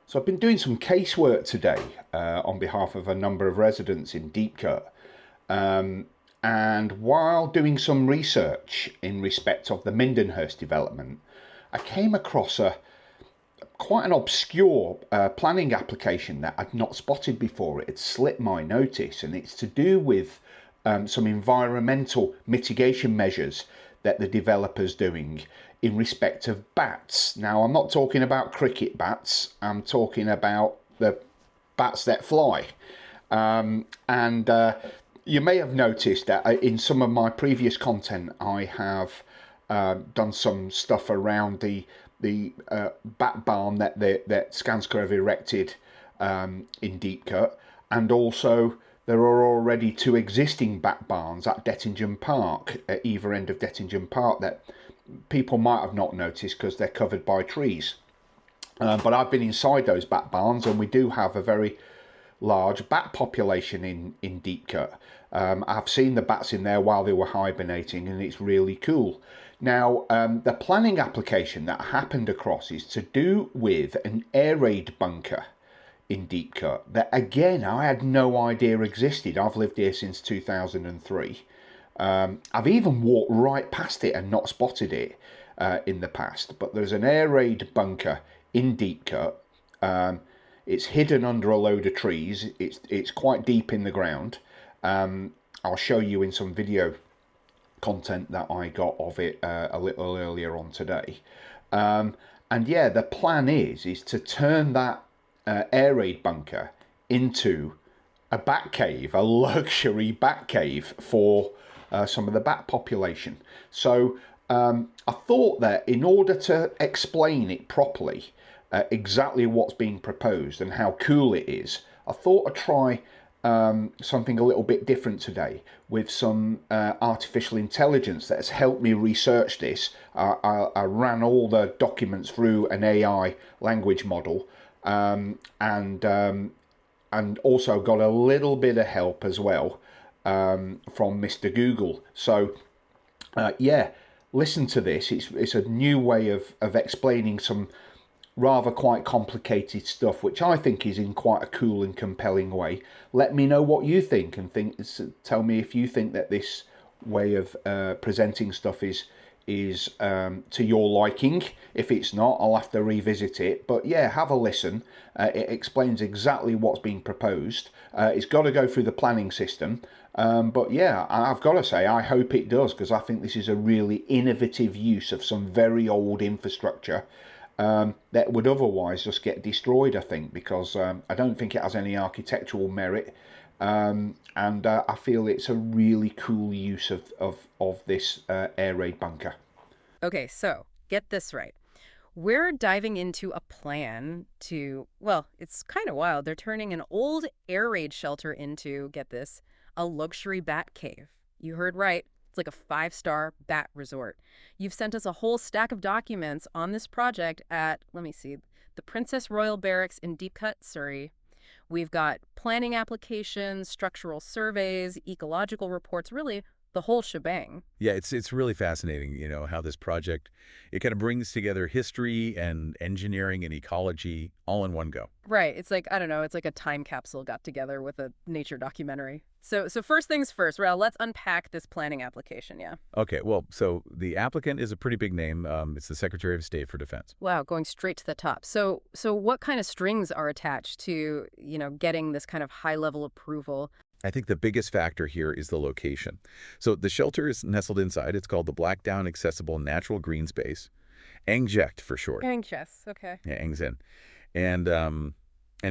So I've been doing some casework today on behalf of a number of residents in Deepcut. And while doing some research in respect of the Mindenhurst development, I came across quite an obscure planning application that I'd not spotted before. It had slipped my notice, and it's to do with some environmental mitigation measures that the developer's doing in respect of bats. Now, I'm not talking about cricket bats, I'm talking about the bats that fly. And you may have noticed that in some of my previous content, I have done some stuff around the bat barn that Skanska have erected in Deepcut, and also there are already two existing bat barns at Dettingham Park, at either end of Dettingham Park, that people might have not noticed because they're covered by trees. But I've been inside those bat barns, and we do have a very large bat population in Deepcut. I've seen the bats in there while they were hibernating, and it's really cool. Now, the planning application that I happened across is to do with an air raid bunker in Deepcut that, again, I had no idea existed. I've lived here since 2003. I've even walked right past it and not spotted it in the past. But there's an air raid bunker in Deepcut. It's hidden under a load of trees. It's quite deep in the ground. I'll show you in some video content that I got of it a little earlier on today. And yeah, the plan is to turn that air raid bunker into a bat cave, a luxury bat cave for some of the bat population. So I thought that in order to explain it properly, exactly what's being proposed and how cool it is, I thought I'd try something a little bit different today with some artificial intelligence that has helped me research this. I ran all the documents through an AI language model, and also got a little bit of help as well from Mr. Google. So yeah, listen to this. It's a new way of explaining some rather quite complicated stuff, which I think is in quite a cool and compelling way. Let me know what you think, and tell me if you think that this way of presenting stuff is to your liking. If it's not, I'll have to revisit it. But yeah, have a listen. It explains exactly what's being proposed. It's got to go through the planning system. But yeah, I've got to say, I hope it does, because I think this is a really innovative use of some very old infrastructure that would otherwise just get destroyed, I think, because I don't think it has any architectural merit. And I feel it's a really cool use of this air raid bunker. Okay, so get this right. We're diving into a plan to, well, it's kind of wild. They're turning an old air raid shelter into, get this, a luxury bat cave. You heard right. It's like a five-star bat resort. You've sent us a whole stack of documents on this project at, let me see, the Princess Royal Barracks in Deepcut, Surrey. We've got planning applications, structural surveys, ecological reports, really the whole shebang. Yeah, it's really fascinating, how this project, it kind of brings together history and engineering and ecology all in one go. Right. It's like, I don't know, it's like a time capsule got together with a nature documentary. So first things first, Raul, let's unpack this planning application, yeah? Okay, well, so the applicant is a pretty big name. It's the Secretary of State for Defense. Wow, going straight to the top. So what kind of strings are attached to, getting this kind of high-level approval? I think the biggest factor here is the location. So the shelter is nestled inside. It's called the Blackdown Accessible Natural Green Space, Angject for short. Anxious, okay. Yeah, Angzen. And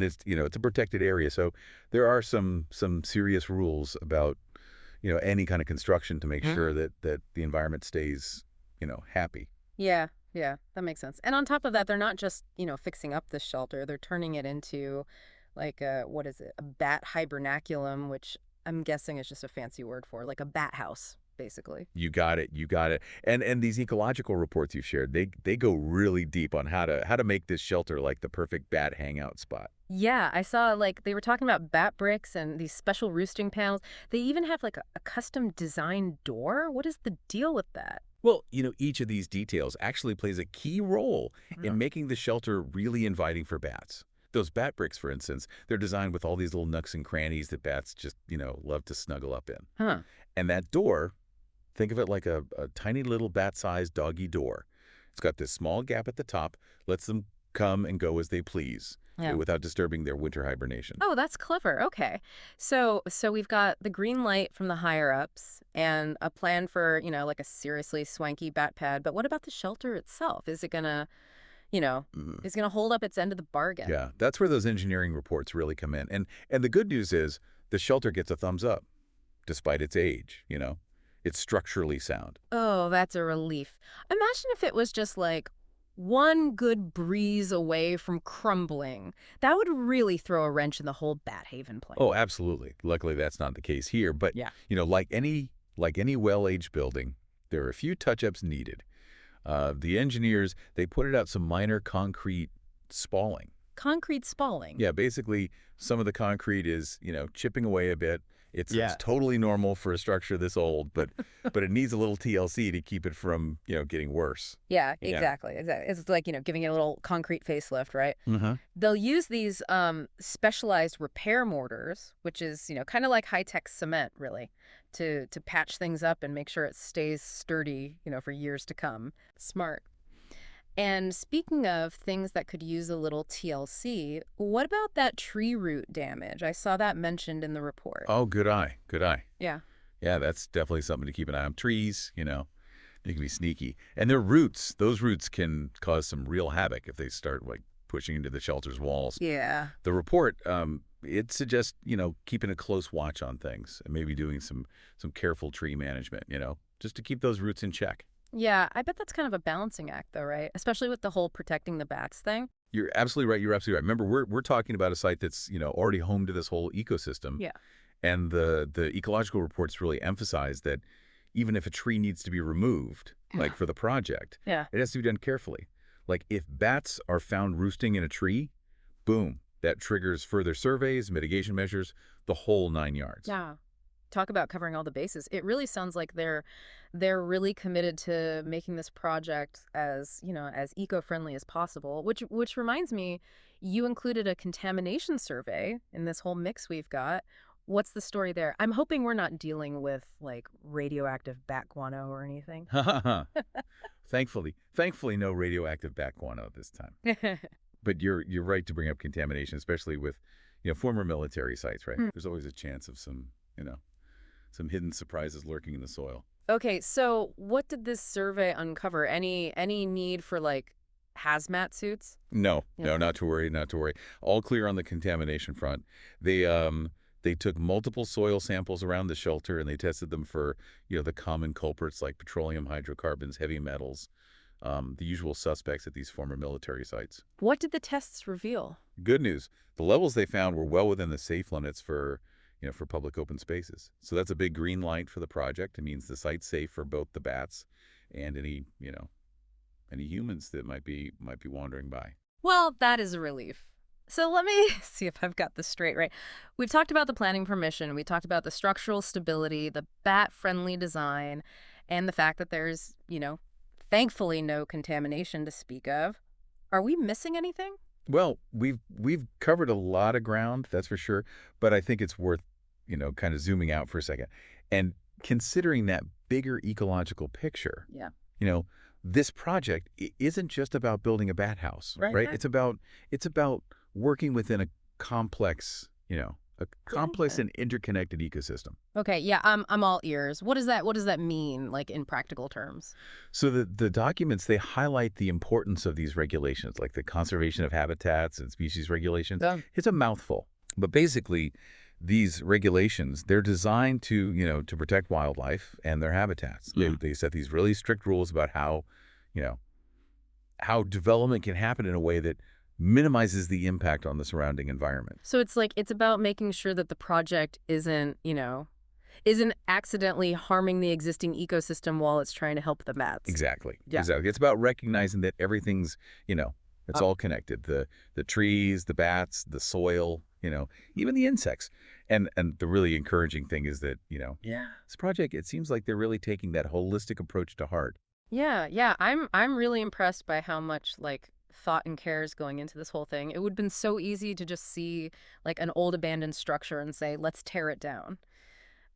it's it's a protected area, so there are some serious rules about any kind of construction to make sure that the environment stays happy. Yeah, that makes sense. And on top of that, they're not just fixing up this shelter; they're turning it into like what is it, a bat hibernaculum, which I'm guessing is just a fancy word for like a bat house, basically. You got it. You got it. And these ecological reports you've shared, they go really deep on how to make this shelter like the perfect bat hangout spot. Yeah, I saw like they were talking about bat bricks and these special roosting panels. They even have like a custom designed door. What is the deal with that? Well, each of these details actually plays a key role in making the shelter really inviting for bats. Those bat bricks, for instance, they're designed with all these little nooks and crannies that bats just, love to snuggle up in. Huh. And that door, think of it like a tiny little bat-sized doggy door. It's got this small gap at the top, lets them come and go as they please Yeah. without disturbing their winter hibernation. Oh, that's clever. Okay. So we've got the green light from the higher ups and a plan for, like a seriously swanky bat pad. But what about the shelter itself? Is it gonna, Mhm. is it gonna hold up its end of the bargain? Yeah, that's where those engineering reports really come in. And the good news is the shelter gets a thumbs up, despite its age. It's structurally sound. Oh, that's a relief. Imagine if it was just like one good breeze away from crumbling. That would really throw a wrench in the whole Bat Haven plan. Oh, absolutely. Luckily, that's not the case here. But, Yeah. like any well-aged building, there are a few touch-ups needed. The engineers, they put out some minor concrete spalling. Concrete spalling. Yeah, basically, some of the concrete is, chipping away a bit. It's Yeah. totally normal for a structure this old, but it needs a little TLC to keep it from, getting worse. Yeah, Yeah. exactly. It's like, giving it a little concrete facelift, right? Mm-hmm. They'll use these specialized repair mortars, which is, kind of like high-tech cement, really, to patch things up and make sure it stays sturdy, for years to come. Smart. And speaking of things that could use a little TLC, what about that tree root damage? I saw that mentioned in the report. Oh, good eye. Good eye. Yeah. Yeah, that's definitely something to keep an eye on. Trees, they can be sneaky. And their roots, those roots can cause some real havoc if they start, like, pushing into the shelter's walls. Yeah. The report, it suggests, keeping a close watch on things and maybe doing some careful tree management, just to keep those roots in check. Yeah, I bet that's kind of a balancing act, though, right? Especially with the whole protecting the bats thing. You're absolutely right. You're absolutely right. Remember, we're talking about a site that's, already home to this whole ecosystem. Yeah. And the ecological reports really emphasize that even if a tree needs to be removed, like for the project, Yeah. it has to be done carefully. Like if bats are found roosting in a tree, boom, that triggers further surveys, mitigation measures, the whole 9 yards. Yeah. Talk about covering all the bases. It really sounds like they're really committed to making this project as, as eco-friendly as possible, which reminds me, you included a contamination survey in this whole mix we've got. What's the story there? I'm hoping we're not dealing with like radioactive bat guano or anything. Thankfully, no radioactive bat guano this time. But you're right to bring up contamination, especially with, former military sites, right? There's always a chance of some hidden surprises lurking in the soil. Okay, so what did this survey uncover? Any need for like hazmat suits? No, Yeah. no, not to worry, not to worry. All clear on the contamination front. They took multiple soil samples around the shelter and they tested them for, the common culprits like petroleum, hydrocarbons, heavy metals, the usual suspects at these former military sites. What did the tests reveal? Good news. The levels they found were well within the safe limits for public open spaces. So that's a big green light for the project. It means the site's safe for both the bats and any humans that might be wandering by. Well, that is a relief. So let me see if I've got this straight, right? We've talked about the planning permission. We talked about the structural stability, the bat-friendly design, and the fact that there's, thankfully no contamination to speak of. Are we missing anything? Well, we've covered a lot of ground, that's for sure, but I think it's worth, kind of zooming out for a second and considering that bigger ecological picture. Yeah. This project isn't just about building a bat house, Right. It's about working within a complex, and interconnected ecosystem. Okay, yeah, I'm all ears. What does that mean, like in practical terms? So the documents, they highlight the importance of these regulations, like the conservation of habitats and species regulations. Yeah. It's a mouthful. But basically, these regulations, they're designed to protect wildlife and their habitats. They set these really strict rules about how development can happen in a way that minimizes the impact on the surrounding environment. So it's about making sure that the project isn't accidentally harming the existing ecosystem while it's trying to help the bats. Exactly. Yeah. Exactly. It's about recognizing that everything's, it's all connected. The trees, the bats, the soil, even the insects. And the really encouraging thing is that, this project, it seems like they're really taking that holistic approach to heart. Yeah. I'm really impressed by how much like thought and cares going into this whole thing. It would have been so easy to just see like an old abandoned structure and say, let's tear it down.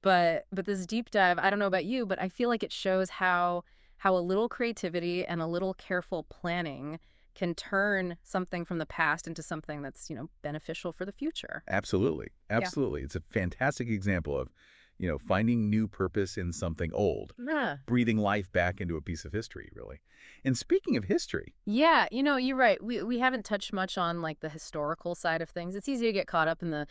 But this deep dive, I don't know about you, but I feel like it shows how a little creativity and a little careful planning can turn something from the past into something that's, beneficial for the future. Absolutely. Yeah. Absolutely. It's a fantastic example of, finding new purpose in something old, Yeah. breathing life back into a piece of history, really. And speaking of history, Yeah, you're right. We haven't touched much on like the historical side of things. It's easy to get caught up in the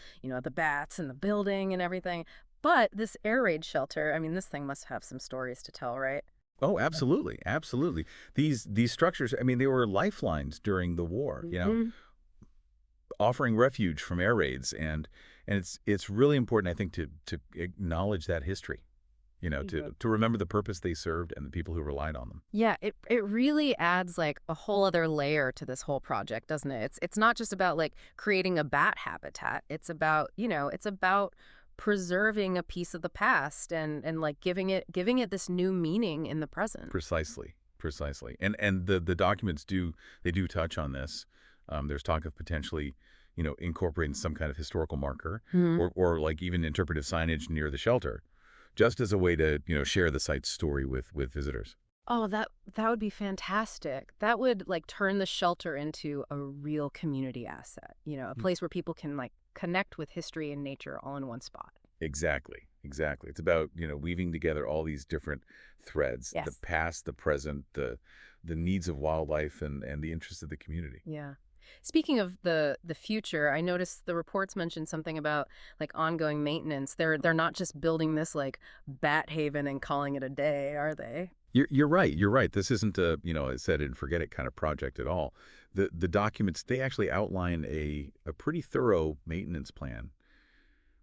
bats and the building and everything. But this air raid shelter, I mean, this thing must have some stories to tell, right? oh, absolutely, absolutely. These structures, I mean, they were lifelines during the war, Hmm. offering refuge from air raids, and it's really important, I think, to acknowledge that history, to remember the purpose they served and the people who relied on them. Yeah, it really adds like a whole other layer to this whole project, doesn't it? It's not just about like creating a bat habitat. It's about preserving a piece of the past and like giving it this new meaning in the present. Precisely, precisely. And the documents do touch on this. There's talk of potentially, incorporating some kind of historical marker Hmm. or like even interpretive signage near the shelter, just as a way to, share the site's story with visitors. Oh, that would be fantastic. That would like turn the shelter into a real community asset, a place where people can like connect with history and nature all in one spot. Exactly. Exactly. It's about, weaving together all these different threads, the Yes. past, the present, the needs of wildlife and the interests of the community. Yeah. Speaking of the future, I noticed the reports mentioned something about like ongoing maintenance. They're not just building this like bat haven and calling it a day, are they? You're right. You're right. This isn't a set it and forget it kind of project at all. The documents, they actually outline a pretty thorough maintenance plan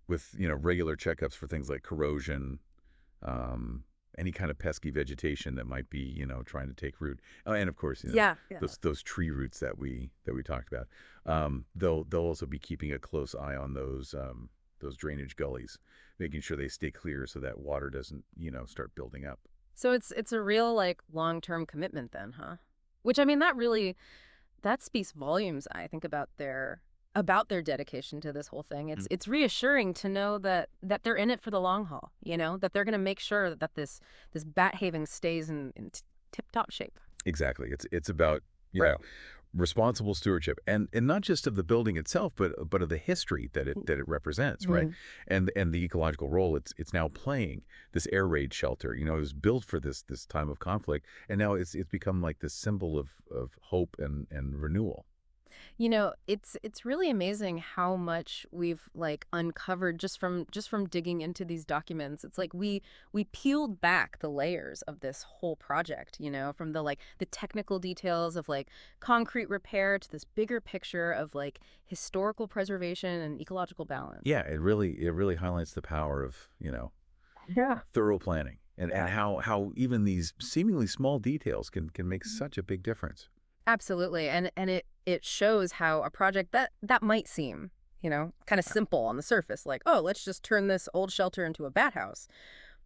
with, regular checkups for things like corrosion, um, any kind of pesky vegetation that might be, trying to take root. And of course, Yeah. Yeah. those tree roots that we talked about. They'll also be keeping a close eye on those drainage gullies, making sure they stay clear so that water doesn't, start building up. So it's a real like long-term commitment then, huh? Which I mean that speaks volumes, I think, about their dedication to this whole thing. It's reassuring to know that they're in it for the long haul, that they're going to make sure that this bat haven stays in tip-top shape. Exactly. It's about, Right. responsible stewardship and not just of the building itself, but of the history that it represents, right? Mhm. And the ecological role it's now playing. This air raid shelter, it was built for this time of conflict, and now it's become like this symbol of hope and renewal. It's really amazing how much we've like uncovered just from digging into these documents. It's like we peeled back the layers of this whole project, from the technical details of like concrete repair to this bigger picture of like historical preservation and ecological balance. Yeah, it really highlights the power of, Yeah. thorough planning and how even these seemingly small details can make such a big difference. Absolutely. And it shows how a project that might seem, kind of simple on the surface, like, oh, let's just turn this old shelter into a bat house.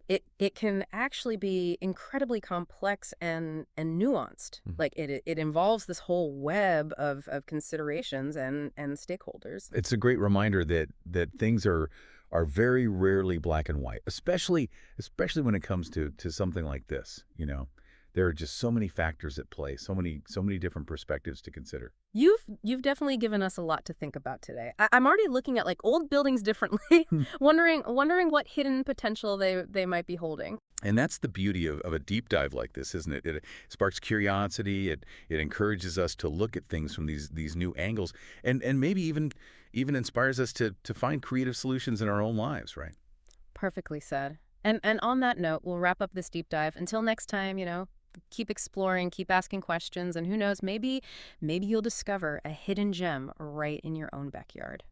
It can actually be incredibly complex and nuanced. Mhm. Like it involves this whole web of considerations and stakeholders. It's a great reminder that things are very rarely black and white, especially when it comes to something like this. There are just so many factors at play, so many different perspectives to consider. You've definitely given us a lot to think about today. I'm already looking at like old buildings differently, wondering what hidden potential they might be holding. And that's the beauty of a deep dive like this, isn't it? It sparks curiosity. It encourages us to look at things from these new angles, and maybe even inspires us to find creative solutions in our own lives, right? Perfectly said. And on that note, we'll wrap up this deep dive. Until next time, keep exploring, keep asking questions, and who knows, maybe you'll discover a hidden gem right in your own backyard.